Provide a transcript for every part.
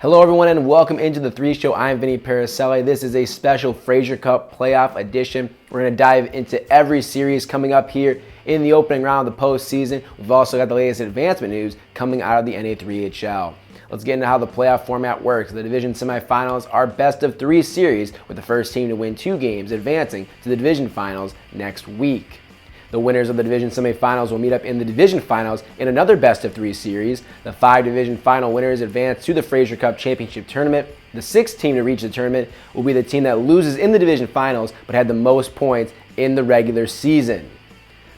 Hello everyone and welcome into the 3 Show. I'm Vinny Paracelli. This is a special Fraser Cup playoff edition. We're going to dive into every series coming up here in the opening round of the postseason. We've also got the latest advancement news coming out of the NA3HL. Let's get into how the playoff format works. The division semifinals are best of 3 series, with the first team to win 2 games advancing to the division finals next week. The winners of the division semifinals will meet up in the division finals in another best of 3 series. The 5 division final winners advance to the Fraser Cup Championship Tournament. The 6th team to reach the tournament will be the team that loses in the division finals but had the most points in the regular season.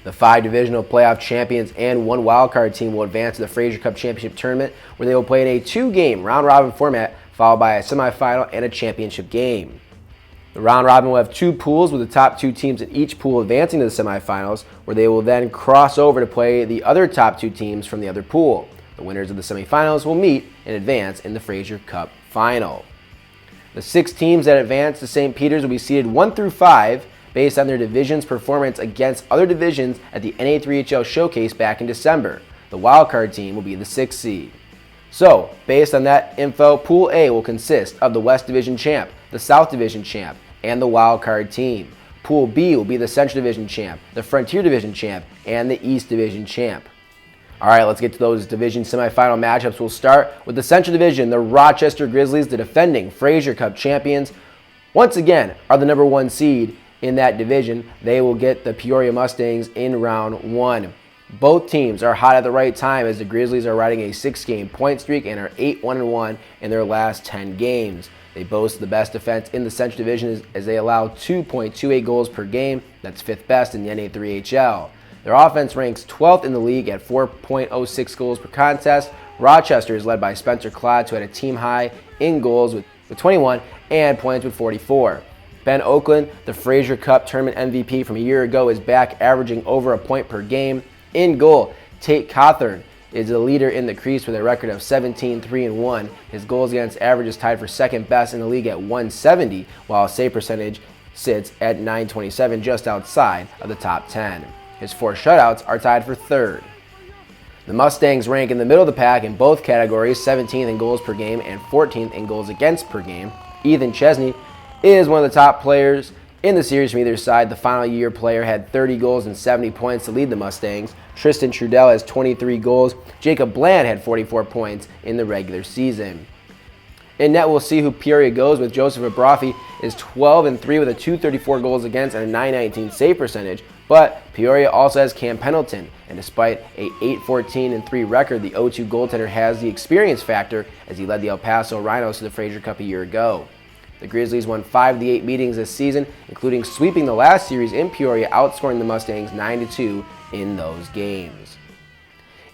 The 5 divisional playoff champions and 1 wildcard team will advance to the Fraser Cup Championship Tournament, where they will play in a 2-game round-robin format followed by a semifinal and a championship game. The round robin will have 2 pools, with the top 2 teams in each pool advancing to the semifinals, where they will then cross over to play the other top 2 teams from the other pool. The winners of the semifinals will meet and advance in the Fraser Cup final. The 6 teams that advance to St. Peter's will be seeded 1 through 5 based on their division's performance against other divisions at the NA3HL Showcase back in December. The wildcard team will be the 6th seed. So, based on that info, Pool A will consist of the West Division champ, the South Division champ, and the wildcard team. Pool B will be the Central Division champ, the Frontier Division champ, and the East Division champ. Alright, let's get to those division semifinal matchups. We'll start with the Central Division. The Rochester Grizzlies, the defending Fraser Cup champions, once again are the number 1 seed in that division. They will get the Peoria Mustangs in round 1. Both teams are hot at the right time, as the Grizzlies are riding a 6-game point streak and are 8-1-1 in their last 10 games. They boast the best defense in the Central Division as they allow 2.28 goals per game. That's 5th best in the NA3HL. Their offense ranks 12th in the league at 4.06 goals per contest. Rochester is led by Spencer Klotz, who had a team high in goals with 21 and points with 44. Ben Oakland, the Fraser Cup Tournament MVP from a year ago, is back, averaging over a point per game. In goal, Tate Cawthorn is the leader in the crease with a record of 17-3-1. His goals against average is tied for 2nd best in the league at 170, while his save percentage sits at 927, just outside of the top 10. His 4 shutouts are tied for 3rd. The Mustangs rank in the middle of the pack in both categories, 17th in goals per game and 14th in goals against per game. Ethan Chesney is one of the top players in the series from either side. The final year player had 30 goals and 70 points to lead the Mustangs. Tristan Trudell has 23 goals. Jacob Bland had 44 points in the regular season. In net, we'll see who Peoria goes with. Joseph Abrafi is 12-3 with a 234 goals against and a 919 save percentage. But Peoria also has Cam Pendleton, and despite a 8-14-3 record, the 0-2 goaltender has the experience factor as he led the El Paso Rhinos to the Fraser Cup a year ago. The Grizzlies won 5 of the 8 meetings this season, including sweeping the last series in Peoria, outscoring the Mustangs 9-2 in those games.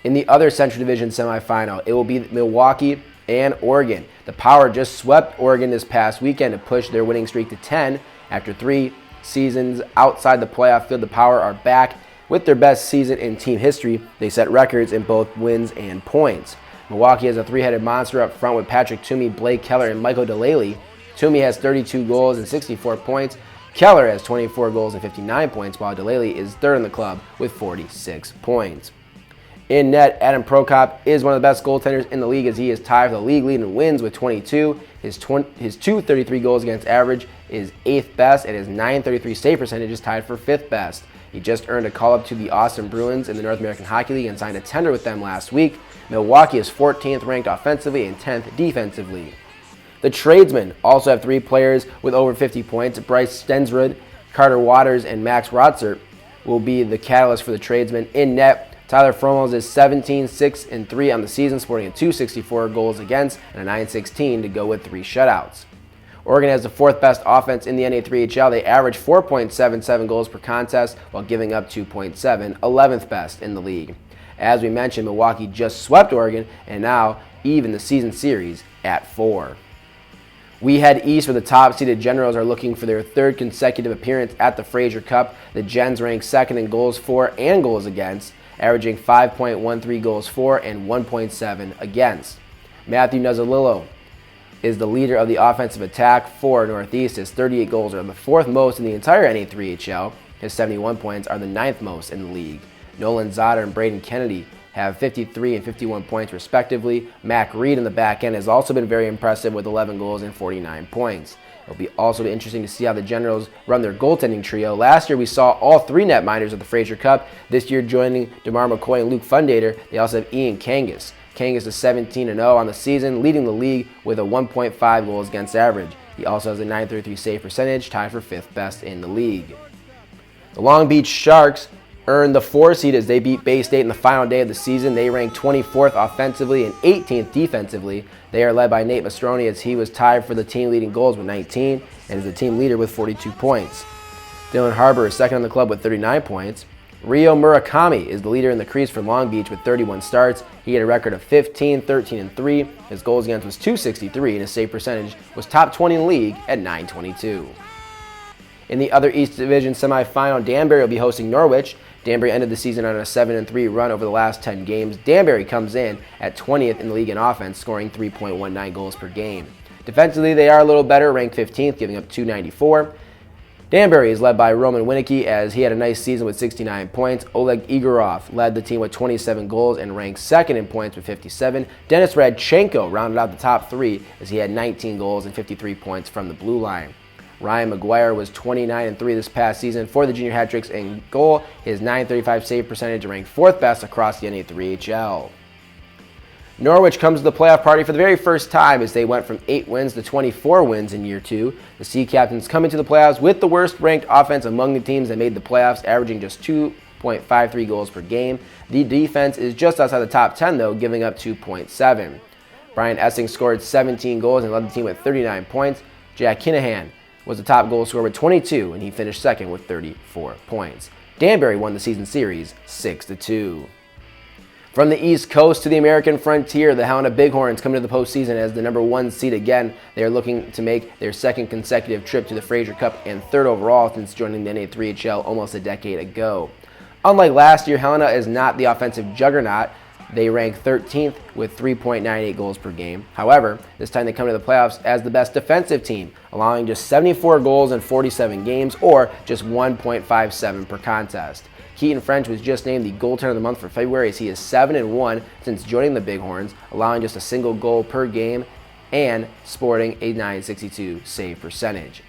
In the other Central Division semifinal, it will be Milwaukee and Oregon. The Power just swept Oregon this past weekend to push their winning streak to 10. After 3 seasons outside the playoff field, the Power are back with their best season in team history. They set records in both wins and points. Milwaukee has a 3-headed monster up front with Patrick Toomey, Blake Keller, and Michael Delaney. Toomey has 32 goals and 64 points. Keller has 24 goals and 59 points, while Delaney is 3rd in the club with 46 points. In net, Adam Prokop is one of the best goaltenders in the league, as he is tied for the league lead in wins with 22. His 233 goals against average is 8th best, and his 933 save percentage is tied for 5th best. He just earned a call-up to the Austin Bruins in the North American Hockey League and signed a tender with them last week. Milwaukee is 14th ranked offensively and 10th defensively. The Tradesmen also have 3 players with over 50 points. Bryce Stensrud, Carter Waters, and Max Rotzert will be the catalyst for the Tradesmen. In net, Tyler Fromos is 17-6-3 on the season, sporting a 264 goals against and a 916 to go with 3 shutouts. Oregon has the 4th best offense in the NA3HL. They average 4.77 goals per contest while giving up 2.7, 11th best in the league. As we mentioned, Milwaukee just swept Oregon and now even the season series at 4. We head east, where the top-seeded Generals are looking for their 3rd consecutive appearance at the Fraser Cup. The Gens rank 2nd in goals for and goals against, averaging 5.13 goals for and 1.7 against. Matthew Nuzzolillo is the leader of the offensive attack for Northeast. His 38 goals are the 4th most in the entire NA3HL. His 71 points are the 9th most in the league. Nolan Zotter and Braden Kennedy have 53 and 51 points respectively. Mac Reed in the back end has also been very impressive with 11 goals and 49 points. It'll be also interesting to see how the Generals run their goaltending trio. Last year we saw all three netminders of the Fraser Cup. This year joining DeMar McCoy and Luke Fundater, they also have Ian Kangas. Kangas is 17-0 on the season, leading the league with a 1.5 goals against average. He also has a .933 save percentage, tied for 5th best in the league. The Long Beach Sharks earned the 4 seed as they beat Bay State in the final day of the season. They ranked 24th offensively and 18th defensively. They are led by Nate Mastroni as he was tied for the team leading goals with 19 and is the team leader with 42 points. Dylan Harbour is second on the club with 39 points. Ryo Murakami is the leader in the crease for Long Beach with 31 starts. He had a record of 15, 13, and 3. His goals against was .263 and his save percentage was top 20 in the league at .922. In the other East Division semifinal, Danbury will be hosting Norwich. Danbury ended the season on a 7-3 run over the last 10 games. Danbury comes in at 20th in the league in offense, scoring 3.19 goals per game. Defensively, they are a little better, ranked 15th, giving up .294. Danbury is led by Roman Winnicke as he had a nice season with 69 points. Oleg Igorov led the team with 27 goals and ranked second in points with 57. Denis Radchenko rounded out the top 3 as he had 19 goals and 53 points from the blue line. Ryan McGuire was 29-3 this past season for the junior hat tricks in goal. His .935 save percentage ranked 4th best across the NA3HL. Norwich comes to the playoff party for the very first time as they went from 8 wins to 24 wins in year 2. The Sea Captains come into the playoffs with the worst ranked offense among the teams that made the playoffs, averaging just 2.53 goals per game. The defense is just outside the top 10 though, giving up 2.7. Brian Essing scored 17 goals and led the team with 39 points. Jack Kinahan was the top goal scorer with 22 and he finished second with 34 points. Danbury won the season series 6-2. From the East Coast to the American frontier, the Helena Bighorns come to the postseason as the number 1 seed again. They are looking to make their second consecutive trip to the Fraser Cup and 3rd overall since joining the NA3HL almost a decade ago. Unlike last year, Helena is not the offensive juggernaut. They rank 13th with 3.98 goals per game. However, this time they come to the playoffs as the best defensive team, allowing just 74 goals in 47 games or just 1.57 per contest. Keaton French was just named the goaltender of the month for February as he is 7-1 since joining the Bighorns, allowing just a single goal per game and sporting a .962 save percentage.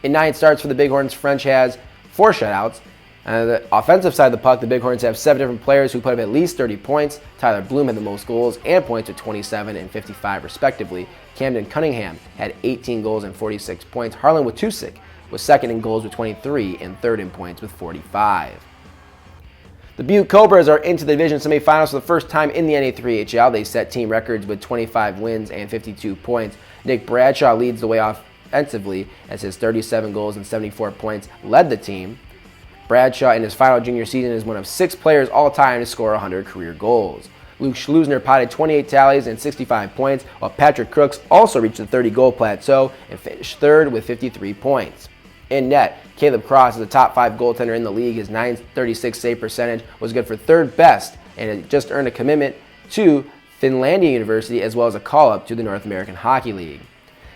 In 9 starts for the Bighorns, French has 4 shutouts. On the offensive side of the puck, the Bighorns have 7 different players who put up at least 30 points. Tyler Bloom had the most goals and points with 27 and 55 respectively. Camden Cunningham had 18 goals and 46 points. Harlan Watusick was second in goals with 23 and third in points with 45. The Butte Cobras are into the division semifinals for the first time in the NA3HL. They set team records with 25 wins and 52 points. Nick Bradshaw leads the way offensively as his 37 goals and 74 points led the team. Bradshaw in his final junior season is one of 6 players all time to score 100 career goals. Luke Schlusner potted 28 tallies and 65 points, while Patrick Crooks also reached the 30-goal plateau and finished 3rd with 53 points. In net, Caleb Cross is the top 5 goaltender in the league. His .936 save percentage was good for 3rd best and it just earned a commitment to Finlandia University as well as a call-up to the North American Hockey League.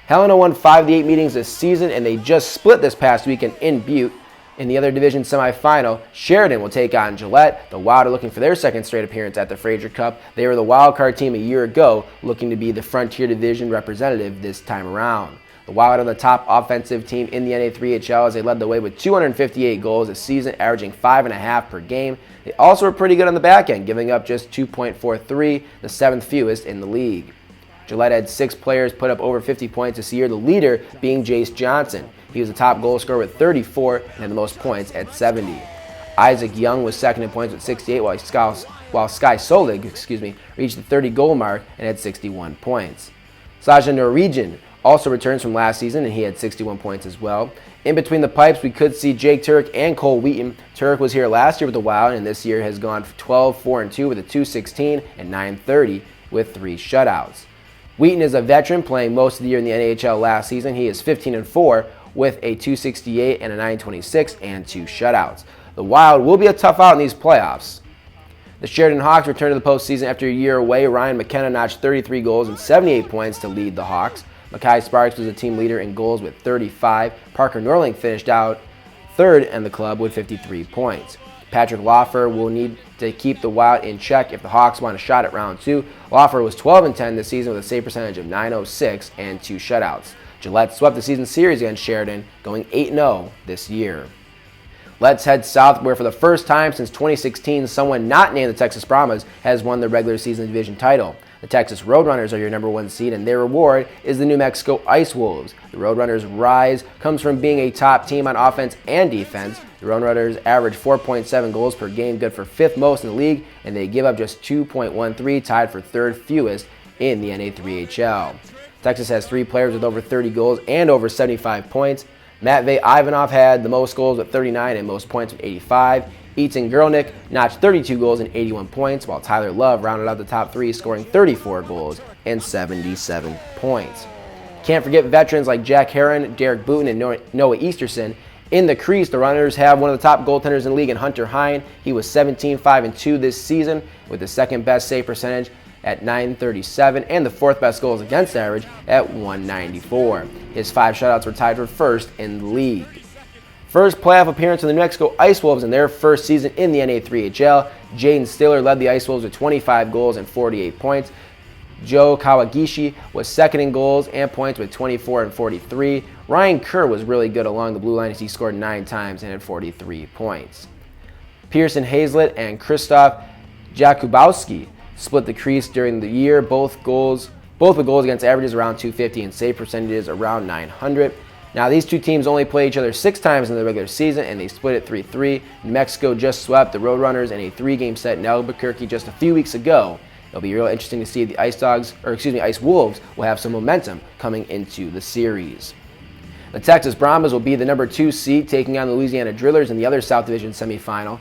Helena won 5 of the 8 meetings this season and they just split this past weekend in Butte. In the other division semifinal, Sheridan will take on Gillette. The Wild are looking for their second straight appearance at the Fraser Cup. They were the wild card team a year ago, looking to be the Frontier Division representative this time around. The Wild are the top offensive team in the NA3HL as they led the way with 258 goals this season, averaging 5.5 per game. They also were pretty good on the back end, giving up just 2.43, the 7th fewest in the league. Gillette had 6 players put up over 50 points this year, the leader being Jace Johnson. He was the top goal scorer with 34 and had the most points at 70. Isaac Young was second in points with 68, while Sky Solig reached the 30-goal mark and had 61 points. Saja Norwegian also returns from last season and he had 61 points as well. In between the pipes, we could see Jake Turek and Cole Wheaton. Turek was here last year with the Wild and this year has gone 12-4-2 with a .216 and .930 with 3 shutouts. Wheaton is a veteran playing most of the year in the NHL last season. He is 15-4 with a .268 and a .926 and 2 shutouts. The Wild will be a tough out in these playoffs. The Sheridan Hawks return to the postseason after a year away. Ryan McKenna notched 33 goals and 78 points to lead the Hawks. Mackay Sparks was a team leader in goals with 35. Parker Norling finished out 3rd in the club with 53 points. Patrick Lawfer will need to keep the Wild in check if the Hawks want a shot at round 2. Wofford was 12-10 this season with a save percentage of .906 and 2 shutouts. Gillette swept the season series against Sheridan, going 8-0 this year. Let's head south, where for the first time since 2016, someone not named the Texas Brahmas has won the regular season division title. The Texas Roadrunners are your number 1 seed, and their reward is the New Mexico Ice Wolves. The Roadrunners' rise comes from being a top team on offense and defense. The Roadrunners average 4.7 goals per game, good for 5th most in the league, and they give up just 2.13, tied for 3rd fewest in the NA3HL. Texas has 3 players with over 30 goals and over 75 points. Matvey Ivanov had the most goals with 39 and most points with 85. Eaton Gurlnick notched 32 goals and 81 points, while Tyler Love rounded out the top 3, scoring 34 goals and 77 points. Can't forget veterans like Jack Herron, Derek Booten, and Noah Easterson. In the crease, the Runners have one of the top goaltenders in the league in Hunter Hine. He was 17-5-2 this season with the 2nd best save percentage at .937 and the 4th best goals against average at .194. His 5 shutouts were tied for 1st in the league. First playoff appearance of the New Mexico Ice Wolves in their first season in the NA3HL. Jaden Stiller led the Ice Wolves with 25 goals and 48 points. Joe Kawagishi was 2nd in goals and points with 24 and 43. Ryan Kerr was really good along the blue line as he scored 9 times and had 43 points. Pearson Hazlett and Krzysztof Jakubowski split the crease during the year, both with goals against averages around .250 and save percentages around .900. Now, these two teams only play each other 6 times in the regular season, and they split it 3-3. New Mexico just swept the Roadrunners in a 3-game set in Albuquerque just a few weeks ago. It'll be real interesting to see if the Ice Wolves will have some momentum coming into the series. The Texas Brahmas will be the number 2 seed, taking on the Louisiana Drillers in the other South Division semifinal.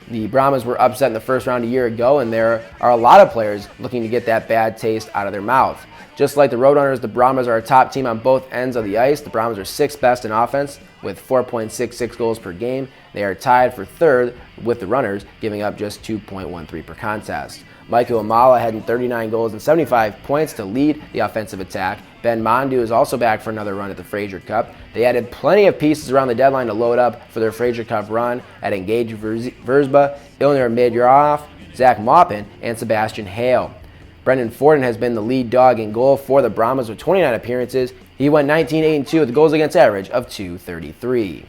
The Brahmas were upset in the first round a year ago, and there are a lot of players looking to get that bad taste out of their mouth. Just like the Roadrunners, the Brahmas are a top team on both ends of the ice. The Brahmas are 6th best in offense with 4.66 goals per game. They are tied for 3rd with the Runners, giving up just 2.13 per contest. Michael Amala had 39 goals and 75 points to lead the offensive attack. Ben Mondu is also back for another run at the Fraser Cup. They added plenty of pieces around the deadline to load up for their Fraser Cup run, adding Gage Versba, Ilnur Midyaroff, Zach Maupin, and Sebastian Hale. Brendan Forden has been the lead dog in goal for the Brahmas with 29 appearances. He went 19-8-2 with a goals against average of .233.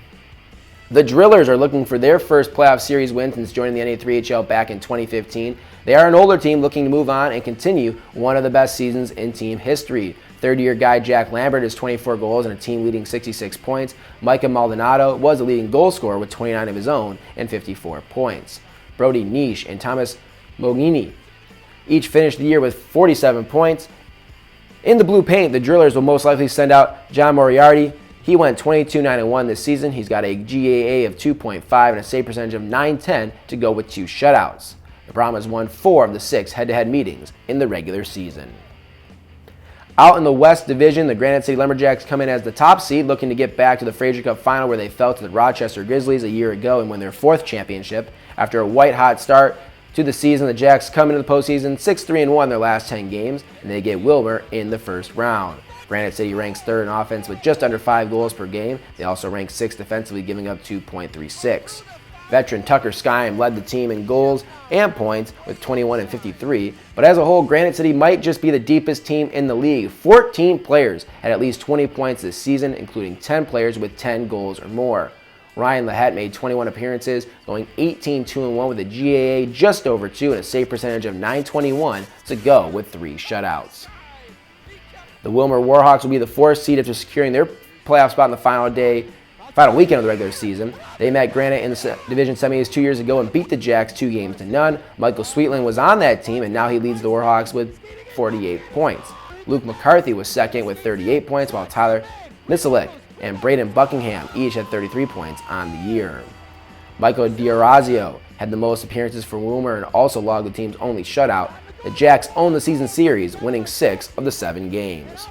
The Drillers are looking for their first playoff series win since joining the NA3HL back in 2015. They are an older team looking to move on and continue one of the best seasons in team history. Third-year guy Jack Lambert has 24 goals and a team-leading 66 points. Micah Maldonado was the leading goal scorer with 29 of his own and 54 points. Brody Nish and Thomas Mogini each finished the year with 47 points. In the blue paint, the Drillers will most likely send out John Moriarty. He went 22-9-1 this season. He's got a GAA of 2.5 and a save percentage of .910 to go with 2 shutouts. The Brahmas won 4 of the 6 head-to-head meetings in the regular season. Out in the West Division, the Granite City Lumberjacks come in as the top seed, looking to get back to the Fraser Cup final where they fell to the Rochester Grizzlies a year ago and win their 4th championship. After a white-hot start to the season, the Jacks come into the postseason 6-3-1 their last 10 games, and they get Wilmer in the first round. Granite City ranks 3rd in offense with just under 5 goals per game. They also rank 6th defensively, giving up 2.36. Veteran Tucker Skyham led the team in goals and points with 21 and 53, but as a whole, Granite City might just be the deepest team in the league. 14 players had at least 20 points this season, including 10 players with 10 goals or more. Ryan Lahette made 21 appearances, going 18-2-1 with a GAA just over 2 and a save percentage of .921 to go with 3 shutouts. The Wilmer Warhawks will be the 4th seed after securing their playoff spot in the final weekend of the regular season. They met Granite in the division semis 2 years ago and beat the Jacks 2-0. Michael Sweetland was on that team, and now he leads the Warhawks with 48 points. Luke McCarthy was 2nd with 38 points, while Tyler Misalik and Braden Buckingham each had 33 points on the year. Michael D'Orazio had the most appearances for Wilmer and also logged the team's only shutout. The Jacks own the season series, winning 6 of the 7 games.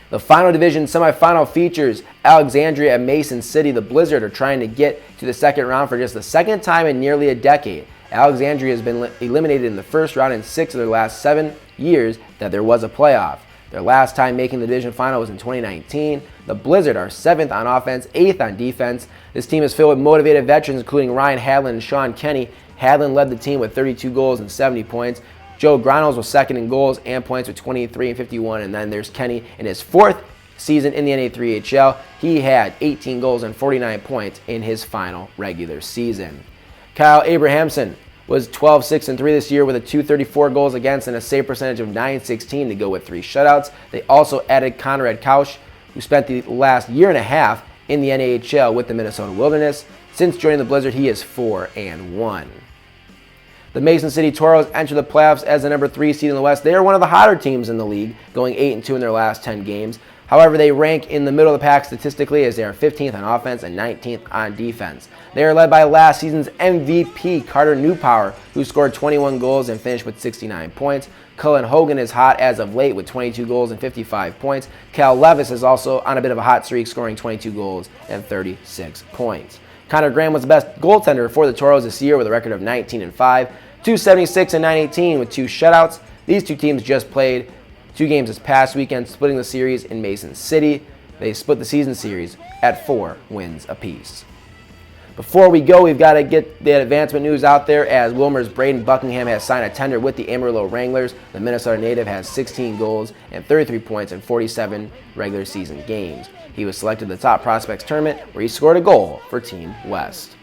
The final division semifinal features Alexandria and Mason City. The Blizzard are trying to get to the second round for just the 2nd time in nearly a decade. Alexandria has been eliminated in the first round in 6 of their last 7 years that there was a playoff. Their last time making the division final was in 2019. The Blizzard are 7th on offense, 8th on defense. This team is filled with motivated veterans, including Ryan Hadlin and Sean Kenny. Hadlin led the team with 32 goals and 70 points. Joe Gronals was second in goals and points with 23 and 51. And then there's Kenny in his 4th season in the NA3HL. He had 18 goals and 49 points in his final regular season. Kyle Abrahamson was 12-6-3 this year with a .234 goals against and a save percentage of .916 to go with 3 shutouts. They also added Conrad Kausch, who spent the last year and a half in the NAHL with the Minnesota Wilderness. Since joining the Blizzard, he is 4-1. The Mason City Toros enter the playoffs as the number 3 seed in the West. They are one of the hotter teams in the league, going 8-2 in their last 10 games. However, they rank in the middle of the pack statistically as they are 15th on offense and 19th on defense. They are led by last season's MVP, Carter Newpower, who scored 21 goals and finished with 69 points. Cullen Hogan is hot as of late with 22 goals and 55 points. Cal Levis is also on a bit of a hot streak, scoring 22 goals and 36 points. Connor Graham was the best goaltender for the Toros this year with a record of 19-5, .276 and .918 with 2 shutouts. These two teams just played 2 games this past weekend, splitting the series in Mason City. They split the season series at 4 wins apiece. Before we go, we've got to get the advancement news out there as Wilmer's Braden Buckingham has signed a tender with the Amarillo Wranglers. The Minnesota native has 16 goals and 33 points in 47 regular season games. He was selected to the Top Prospects Tournament where he scored a goal for Team West.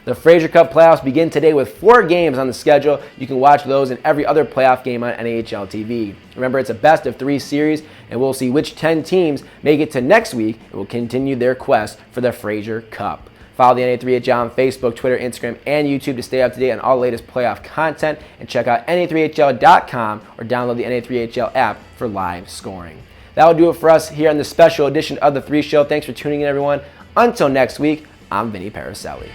The Fraser Cup playoffs begin today with 4 games on the schedule. You can watch those and every other playoff game on NHL TV. Remember, it's a best-of-3 series, and we'll see which 10 teams make it to next week and will continue their quest for the Fraser Cup. Follow the NA3HL on Facebook, Twitter, Instagram, and YouTube to stay up to date on all the latest playoff content, and check out NA3HL.com or download the NA3HL app for live scoring. That will do it for us here on this special edition of The 3 Show. Thanks for tuning in, everyone. Until next week, I'm Vinny Paraselli.